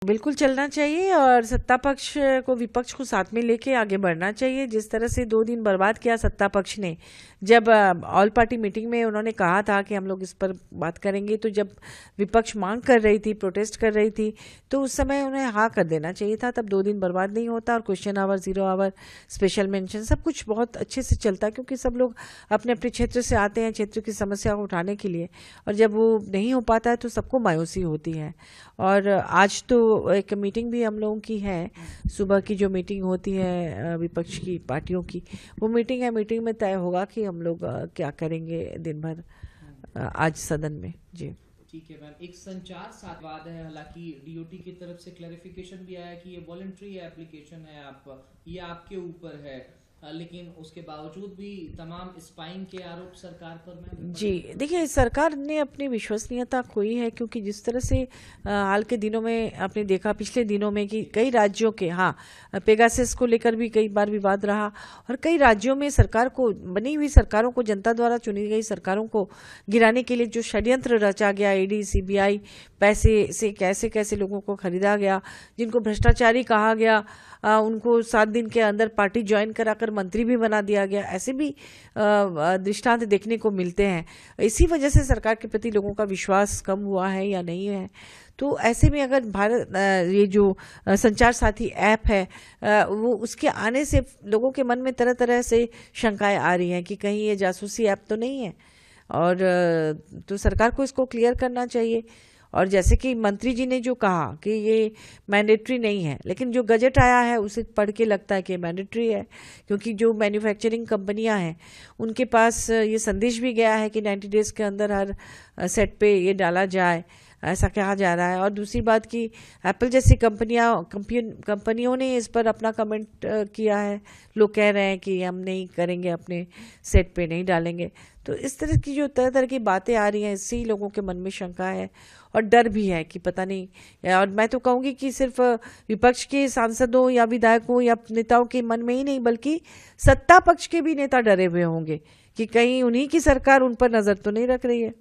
बिल्कुल चलना चाहिए और सत्ता पक्ष को विपक्ष को साथ में लेके आगे बढ़ना चाहिए। जिस तरह से 2 दिन बर्बाद किया सत्ता पक्ष ने, जब ऑल पार्टी मीटिंग में उन्होंने कहा था कि हम लोग इस पर बात करेंगे, तो जब विपक्ष मांग कर रही थी, प्रोटेस्ट कर रही थी, तो उस समय उन्हें हाँ कर देना चाहिए था। तब 2 दिन बर्बाद नहीं होता और question hour, 0 hour, special mention सब कुछ बहुत अच्छे से चलता, क्योंकि सब लोग अपने अपने क्षेत्र से आते हैं क्षेत्र की समस्या को उठाने के लिए। और जब वो नहीं हो पाता है तो सबको मायूसी होती है। और आज तो एक मीटिंग भी हम लोगों की है, सुबह की जो मीटिंग होती है विपक्ष की पार्टियों की, वो मीटिंग है। मीटिंग में तय होगा कि हम लोग क्या करेंगे दिन भर आज सदन में। जी ठीक है मैम, एक संचार साधवाद है, हालांकि डीओटी की तरफ से क्लैरिफिकेशन भी आया कि ये वॉलंटरी एप्लीकेशन है, ये आपके ऊपर है, लेकिन उसके बावजूद भी तमाम स्पाइंग के आरोप सरकार पर मैम। जी देखिए, सरकार ने अपनी विश्वसनीयता खोई है, क्योंकि जिस तरह से हाल के दिनों में आपने देखा, पिछले दिनों में, कि कई राज्यों के, हाँ, पेगासस को लेकर भी कई बार विवाद रहा, और कई राज्यों में सरकार को, बनी हुई सरकारों को, जनता द्वारा चुनी गई सरकारों को गिराने के लिए जो षड्यंत्र रचा गया, ईडी, सीबीआई, पैसे से कैसे कैसे लोगों को खरीदा गया, जिनको भ्रष्टाचारी कहा गया, उनको 7 दिन के अंदर पार्टी ज्वाइन कराकर मंत्री भी बना दिया गया, ऐसे भी दृष्टांत देखने को मिलते हैं। इसी वजह से सरकार के प्रति लोगों का विश्वास कम हुआ है या नहीं है। तो ऐसे में अगर भारत ये जो संचार साथी ऐप है, वो उसके आने से लोगों के मन में तरह तरह से शंकाएं आ रही हैं कि कहीं ये जासूसी ऐप तो नहीं है। और तो सरकार को इसको क्लियर करना चाहिए। और जैसे कि मंत्री जी ने जो कहा कि ये मैंडेटरी नहीं है, लेकिन जो गजट आया है उसे पढ़ के लगता है कि मैंडेटरी है, क्योंकि जो मैन्युफैक्चरिंग कंपनियां हैं उनके पास ये संदेश भी गया है कि 90 डेज के अंदर हर सेट पे ये डाला जाए, ऐसा कहा जा रहा है। और दूसरी बात कि एप्पल जैसी कंपनियों ने इस पर अपना कमेंट किया है, लोग कह रहे हैं कि हम नहीं करेंगे, अपने सेट पे नहीं डालेंगे। तो इस तरह की जो तरह तरह की बातें आ रही हैं, इससे ही लोगों के मन में शंका है और डर भी है कि पता नहीं। और मैं तो कहूँगी कि सिर्फ विपक्ष के सांसदों या विधायकों या नेताओं के मन में ही नहीं, बल्कि सत्ता पक्ष के भी नेता डरे हुए होंगे कि कहीं उन्हीं की सरकार उन पर नजर तो नहीं रख रही है।